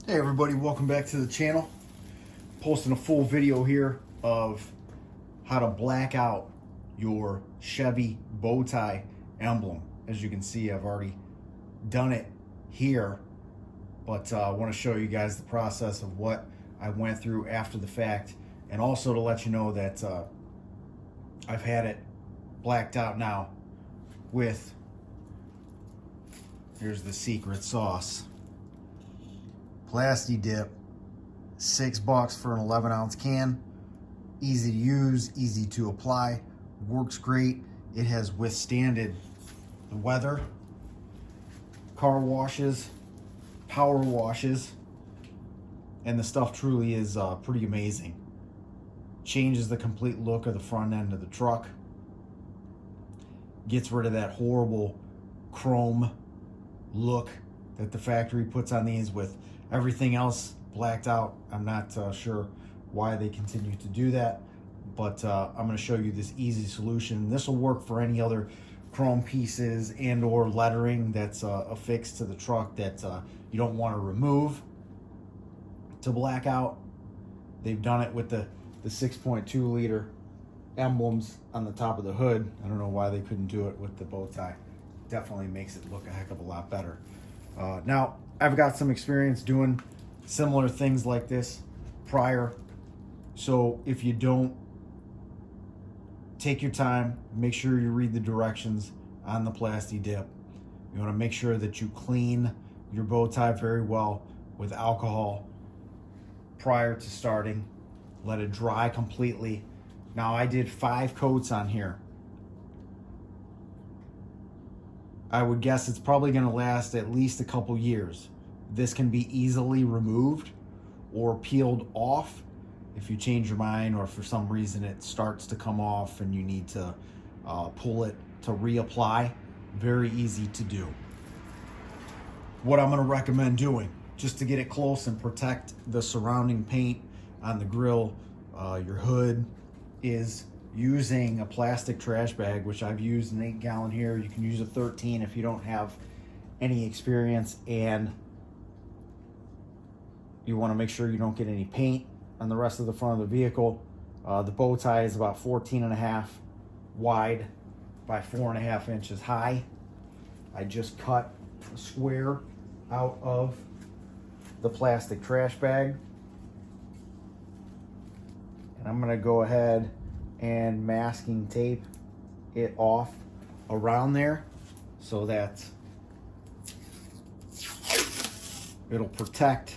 Hey everybody, welcome back to the channel. Posting a full video here of how to black out your Chevy bow tie emblem. As you can see, I've already done it here, but I want to show you guys the process of what I went through after the fact, and also to let you know that I've had it blacked out now with, here's the secret sauce. Plasti dip, $6 for an 11-ounce can. Easy to use, easy to apply, works great. It has withstanded the weather, car washes, power washes, and the stuff truly is pretty amazing. Changes the complete look of the front end of the truck. Gets rid of that horrible chrome look that the factory puts on these with everything else blacked out. I'm not sure why they continue to do that, but I'm going to show you this easy solution. This will work for any other chrome pieces and or lettering that's affixed to the truck that you don't want to remove to black out. They've done it with the 6.2 liter emblems on the top of the hood. I don't know why they couldn't do it with the bow tie. Definitely makes it look a heck of a lot better. Now, I've got some experience doing similar things like this prior. So if you don't, take your time, make sure you read the directions on the Plasti dip. You want to make sure that you clean your bow tie very well with alcohol prior to starting. Let it dry completely. Now, I did 5 coats on here. I would guess it's probably going to last at least a couple years. This can be easily removed or peeled off if you change your mind, or for some reason it starts to come off and you need to pull it to reapply. Very easy to do. What I'm going to recommend doing, just to get it close and protect the surrounding paint on the grill, your hood, is using a plastic trash bag, which I've used an 8-gallon here. You can use a 13 if you don't have any experience, and you want to make sure you don't get any paint on the rest of the front of the vehicle. The bow tie is about 14.5 wide by 4.5 inches high. I just cut a square out of the plastic trash bag, and I'm going to go ahead and masking tape it off around there so that it'll protect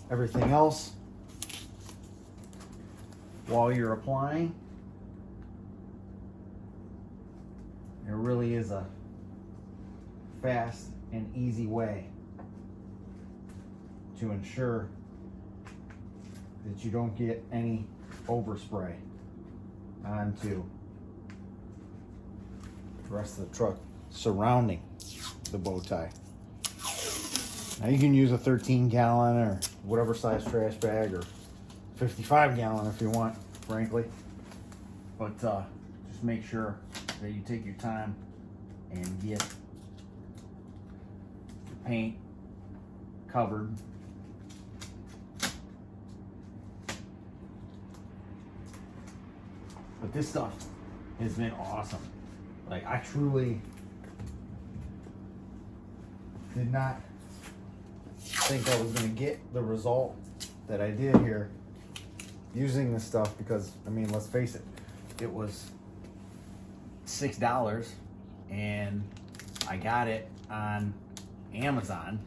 everything else while you're applying. It really is a fast and easy way to ensure that you don't get any overspray onto the rest of the truck surrounding the bow tie. Now, you can use a 13-gallon or whatever size trash bag, or 55-gallon if you want, frankly. But just make sure that you take your time and get the paint covered. But this stuff has been awesome. Like, I truly did not think I was going to get the result that I did here using this stuff, because, I mean, let's face it, it was $6 and I got it on Amazon,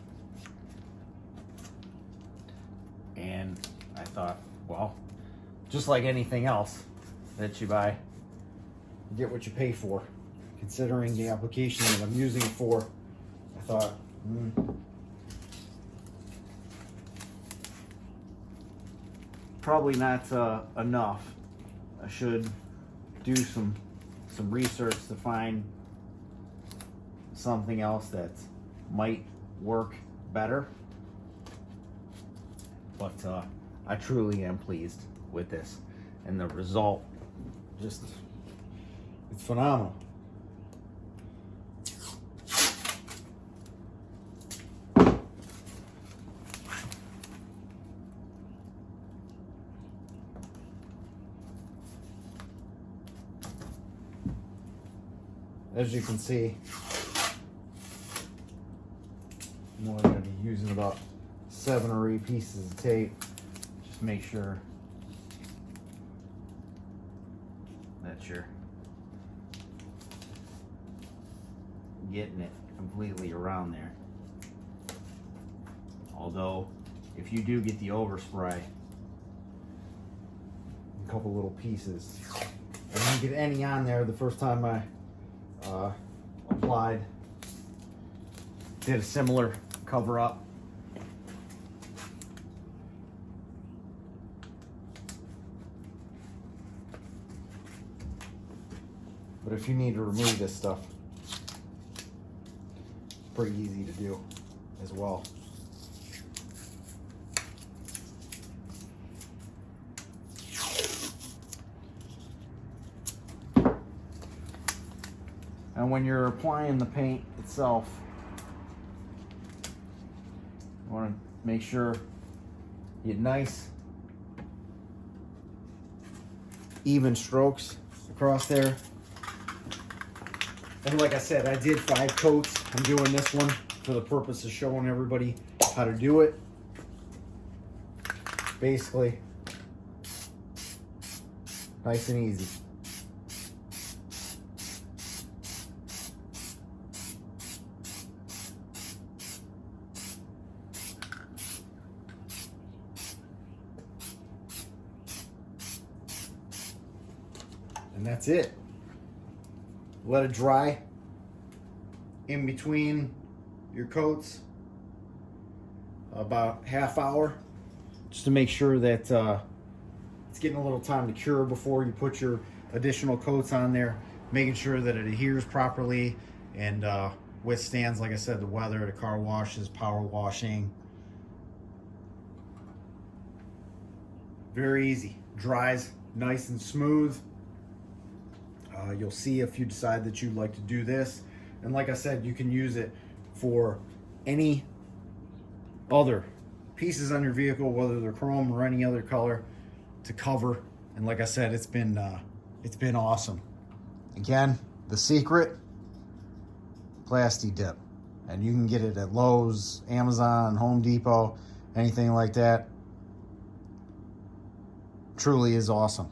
and I thought, well, just like anything else that you buy, you get what you pay for. Considering the application that I'm using it for, I thought, probably not enough. I should do some research to find something else that might work better. But I truly am pleased with this, and the result, just, it's phenomenal. as you can see, I'm only going to be using about 7 or 8 pieces of tape. Just make sure that you're getting it completely around there. Although, if you do get the overspray, a couple little pieces, I didn't get any on there the first time I applied. Did a similar cover up. But if you need to remove this stuff, it's pretty easy to do as well. And when you're applying the paint itself, you want to make sure you get nice, even strokes across there. And like I said, I did 5 coats. I'm doing this one for the purpose of showing everybody how to do it. Basically, nice and easy. And that's it. Let it dry in between your coats about half hour, just to make sure that it's getting a little time to cure before you put your additional coats on there, making sure that it adheres properly and withstands, like I said, the weather, the car washes, power washing. Very easy. Dries nice and smooth. You'll see if you decide that you'd like to do this. And like I said, you can use it for any other pieces on your vehicle, whether they're chrome or any other color, to cover. And like I said, it's been awesome. Again, the secret, Plasti dip. And you can get it at Lowe's, Amazon, Home Depot, anything like that. Truly is awesome.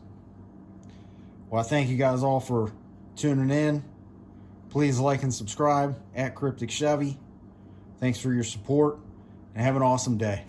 Well, I thank you guys all for tuning in. Please like and subscribe at Cryptic Chevy. Thanks for your support and have an awesome day.